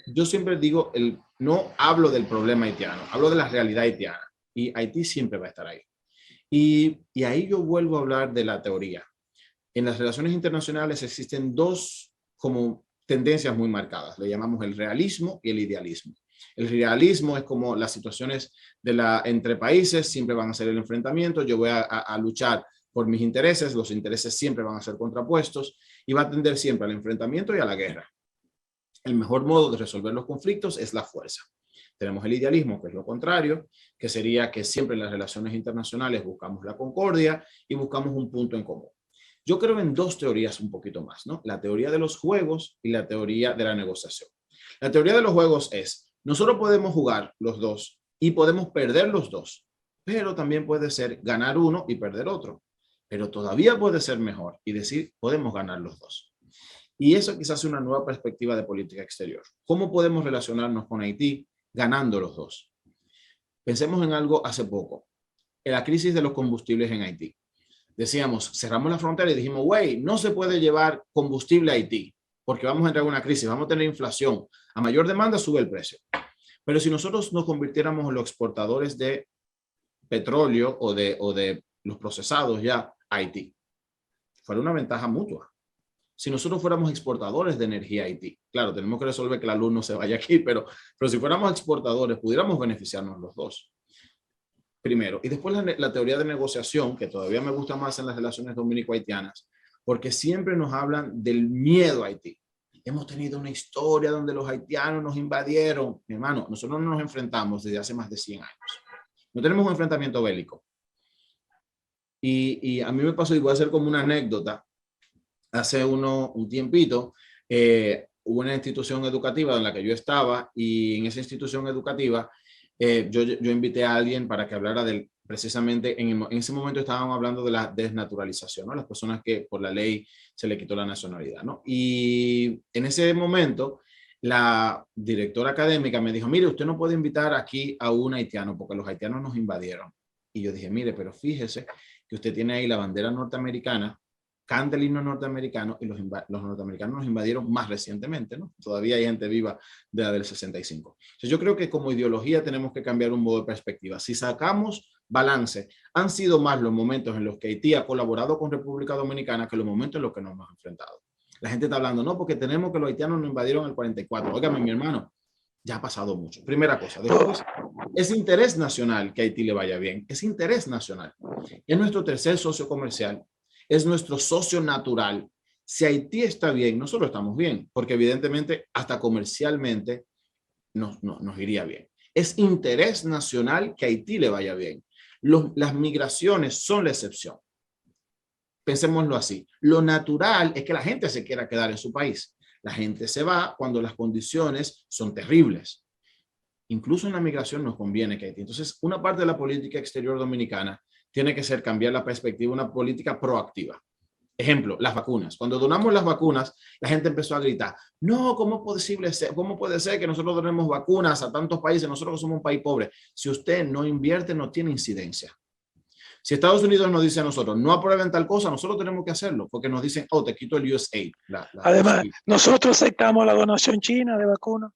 yo siempre digo, no hablo del problema haitiano, hablo de la realidad haitiana y Haití siempre va a estar ahí. Y ahí yo vuelvo a hablar de la teoría. En las relaciones internacionales existen dos como tendencias muy marcadas. Le llamamos el realismo y el idealismo. El realismo es como las situaciones entre países siempre van a ser el enfrentamiento. Yo voy a luchar por mis intereses. Los intereses siempre van a ser contrapuestos y va a tender siempre al enfrentamiento y a la guerra. El mejor modo de resolver los conflictos es la fuerza. Tenemos el idealismo, que es lo contrario, que sería que siempre en las relaciones internacionales buscamos la concordia y buscamos un punto en común. Yo creo en dos teorías un poquito más, ¿no? La teoría de los juegos y la teoría de la negociación. La teoría de los juegos es, nosotros podemos jugar los dos y podemos perder los dos, pero también puede ser ganar uno y perder otro. Pero todavía puede ser mejor y decir, podemos ganar los dos. Y eso quizás es una nueva perspectiva de política exterior. ¿Cómo podemos relacionarnos con Haití ganando los dos? Pensemos en algo hace poco, en la crisis de los combustibles en Haití. Decíamos, cerramos la frontera y dijimos, güey, no se puede llevar combustible a Haití porque vamos a entrar en una crisis, vamos a tener inflación. A mayor demanda sube el precio. Pero si nosotros nos convirtiéramos en los exportadores de petróleo o de los procesados ya a Haití, fuera una ventaja mutua. Si nosotros fuéramos exportadores de energía a Haití, claro, tenemos que resolver que la luz no se vaya aquí, pero si fuéramos exportadores, pudiéramos beneficiarnos los dos. Primero, y después la teoría de negociación, que todavía me gusta más en las relaciones dominico-haitianas, porque siempre nos hablan del miedo a Haití. Hemos tenido una historia donde los haitianos nos invadieron. Mi hermano, nosotros no nos enfrentamos desde hace más de 100 años. No tenemos un enfrentamiento bélico. Y a mí me pasó, y voy a hacer como una anécdota, hace un tiempito, hubo una institución educativa en la que yo estaba y en esa institución educativa yo invité a alguien para que hablara precisamente en ese momento estaban hablando de la desnaturalización, ¿no? Las personas que por la ley se le quitó la nacionalidad, ¿no? Y en ese momento la directora académica me dijo, mire, usted no puede invitar aquí a un haitiano porque los haitianos nos invadieron. Y yo dije, mire, pero fíjese que usted tiene ahí la bandera norteamericana, canta el himno norteamericano y los norteamericanos nos invadieron más recientemente, ¿no? Todavía hay gente viva de la del 65. Entonces yo creo que como ideología tenemos que cambiar un modo de perspectiva. Si sacamos balance, han sido más los momentos en los que Haití ha colaborado con República Dominicana que los momentos en los que nos hemos enfrentado. La gente está hablando, no, porque tenemos que los haitianos nos invadieron en el 44. Óigame, mi hermano, ya ha pasado mucho. Primera cosa. Después, es interés nacional que a Haití le vaya bien. Es interés nacional. Es nuestro tercer socio comercial. Es nuestro socio natural. Si Haití está bien, nosotros estamos bien, porque evidentemente hasta comercialmente nos iría bien. Es interés nacional que a Haití le vaya bien. Las migraciones son la excepción. Pensémoslo así. Lo natural es que la gente se quiera quedar en su país. La gente se va cuando las condiciones son terribles. Incluso en la migración nos conviene que Haití. Entonces, una parte de la política exterior dominicana tiene que ser cambiar la perspectiva, una política proactiva. Ejemplo, las vacunas. Cuando donamos las vacunas, la gente empezó a gritar, no, ¿cómo puede ser que nosotros donemos vacunas a tantos países? Nosotros somos un país pobre. Si usted no invierte, no tiene incidencia. Si Estados Unidos nos dice a nosotros, no aprueben tal cosa, nosotros tenemos que hacerlo, porque nos dicen, oh, te quito el USAID. Además, nosotros aceptamos la donación china de vacunas.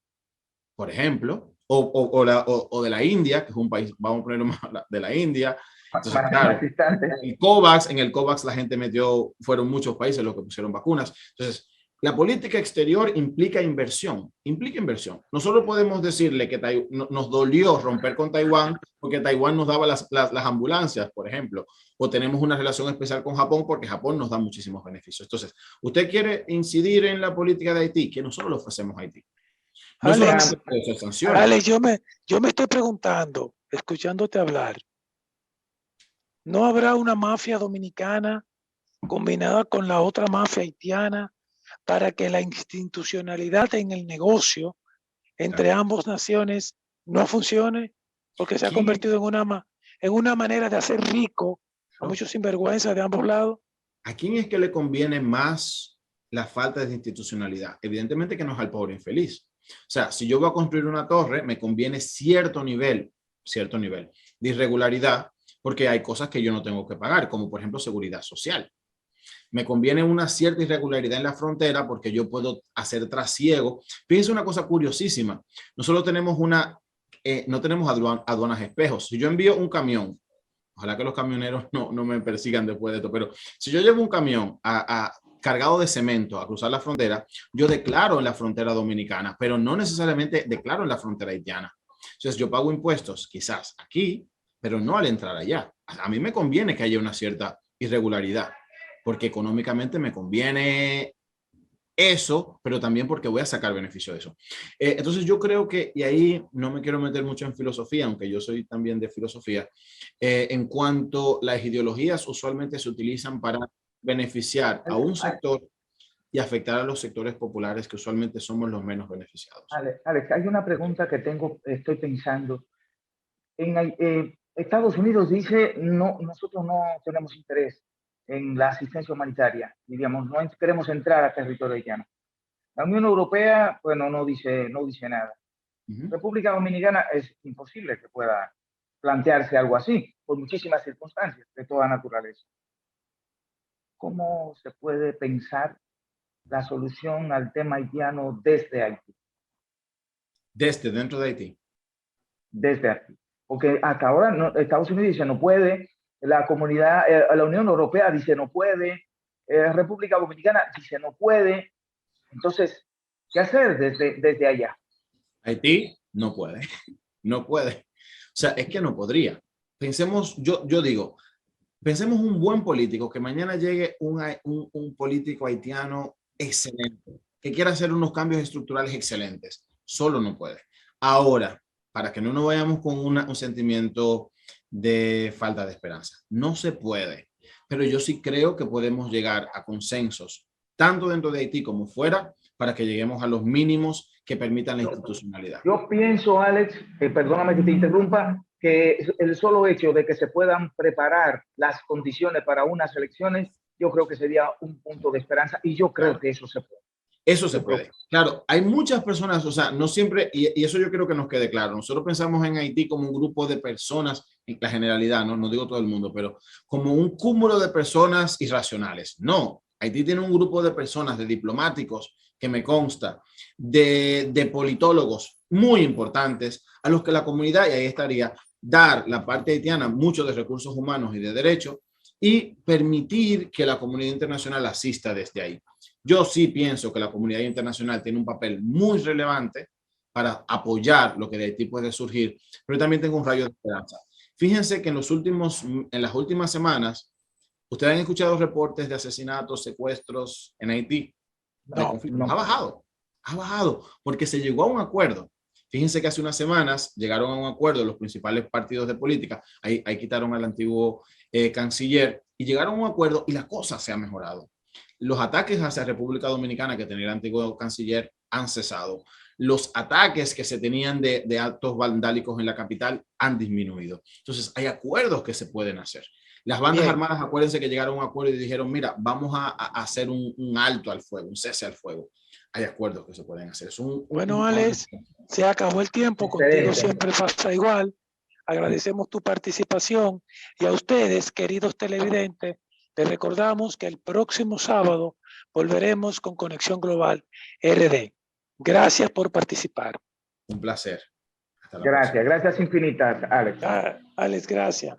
Por ejemplo, o de la India, que es un país, vamos a ponerlo más de la India. Entonces, claro, en el COVAX la gente fueron muchos países los que pusieron vacunas. Entonces, la política exterior implica inversión. Nosotros podemos decirle que nos dolió romper con Taiwán porque Taiwán nos daba las ambulancias, por ejemplo, o tenemos una relación especial con Japón porque Japón nos da muchísimos beneficios. Entonces, ¿usted quiere incidir en la política de Haití? Que nosotros lo ofrecemos a Haití. No Alex, yo me estoy preguntando, escuchándote hablar, ¿no habrá una mafia dominicana combinada con la otra mafia haitiana para que la institucionalidad en el negocio entre ambas naciones no funcione? Porque se ha convertido en una manera de hacer rico a muchos sinvergüenzas de ambos lados. ¿A quién es que le conviene más la falta de institucionalidad? Evidentemente que no es al pobre infeliz. O sea, si yo voy a construir una torre, me conviene cierto nivel de irregularidad, porque hay cosas que yo no tengo que pagar, como por ejemplo seguridad social. Me conviene una cierta irregularidad en la frontera porque yo puedo hacer trasiego. Fíjense una cosa curiosísima. Nosotros tenemos no tenemos aduanas espejos. Si yo envío un camión, ojalá que los camioneros no me persigan después de esto, pero si yo llevo un camión cargado de cemento a cruzar la frontera, yo declaro en la frontera dominicana, pero no necesariamente declaro en la frontera haitiana. Entonces yo pago impuestos quizás aquí, pero no al entrar allá. A mí me conviene que haya una cierta irregularidad, porque económicamente me conviene eso, pero también porque voy a sacar beneficio de eso. Entonces yo creo que, y ahí no me quiero meter mucho en filosofía, aunque yo soy también de filosofía, en cuanto las ideologías usualmente se utilizan para beneficiar a un sector y afectar a los sectores populares que usualmente somos los menos beneficiados. Alex, hay una pregunta que estoy pensando. En Estados Unidos dice, no, nosotros no tenemos interés en la asistencia humanitaria, diríamos, no queremos entrar a territorio haitiano. La Unión Europea, bueno, no dice nada. República Dominicana es imposible que pueda plantearse algo así, por muchísimas circunstancias de toda naturaleza. ¿Cómo se puede pensar la solución al tema haitiano desde Haití? Dentro de Haití. Desde aquí. Porque hasta ahora Estados Unidos dice no puede, la comunidad, la Unión Europea dice no puede, República Dominicana dice no puede. Entonces, ¿qué hacer desde allá? Haití no puede, no puede. O sea, es que no podría. Pensemos, yo digo, pensemos un buen político, que mañana llegue un político haitiano excelente, que quiera hacer unos cambios estructurales excelentes. Solo no puede. Ahora, para que no nos vayamos con un sentimiento de falta de esperanza, no se puede. Pero yo sí creo que podemos llegar a consensos, tanto dentro de Haití como fuera, para que lleguemos a los mínimos que permitan la institucionalidad. Yo pienso, Alex, perdóname que te interrumpa, que el solo hecho de que se puedan preparar las condiciones para unas elecciones, yo creo que sería un punto de esperanza y yo creo que eso se puede. Eso se puede. Claro, hay muchas personas, o sea, no siempre, y eso yo creo que nos quede claro. Nosotros pensamos en Haití como un grupo de personas, en la generalidad, no digo todo el mundo, pero como un cúmulo de personas irracionales. No, Haití tiene un grupo de personas, de diplomáticos, que me consta, de politólogos muy importantes, a los que la comunidad, y ahí estaría, dar la parte haitiana mucho de recursos humanos y de derechos, y permitir que la comunidad internacional asista desde ahí. Yo sí pienso que la comunidad internacional tiene un papel muy relevante para apoyar lo que de Haití puede surgir, pero también tengo un rayo de esperanza. Fíjense que en las últimas semanas, ¿ustedes han escuchado reportes de asesinatos, secuestros en Haití? No. Ha bajado, porque se llegó a un acuerdo. Fíjense que hace unas semanas llegaron a un acuerdo los principales partidos de política, ahí quitaron al antiguo canciller y llegaron a un acuerdo y la cosa se ha mejorado. Los ataques hacia República Dominicana que tenía el antiguo canciller han cesado. Los ataques que se tenían de actos vandálicos en la capital han disminuido. Entonces hay acuerdos que se pueden hacer. Las bandas armadas, acuérdense que llegaron a un acuerdo y dijeron, mira, vamos a hacer un alto al fuego, un cese al fuego. Hay acuerdos que se pueden hacer. Bueno, Alex, se acabó el tiempo. Contigo siempre pasa igual. Agradecemos tu participación y a ustedes, queridos televidentes, les recordamos que el próximo sábado volveremos con Conexión Global RD. Gracias por participar. Un placer. Gracias infinitas, Alex. Alex, gracias.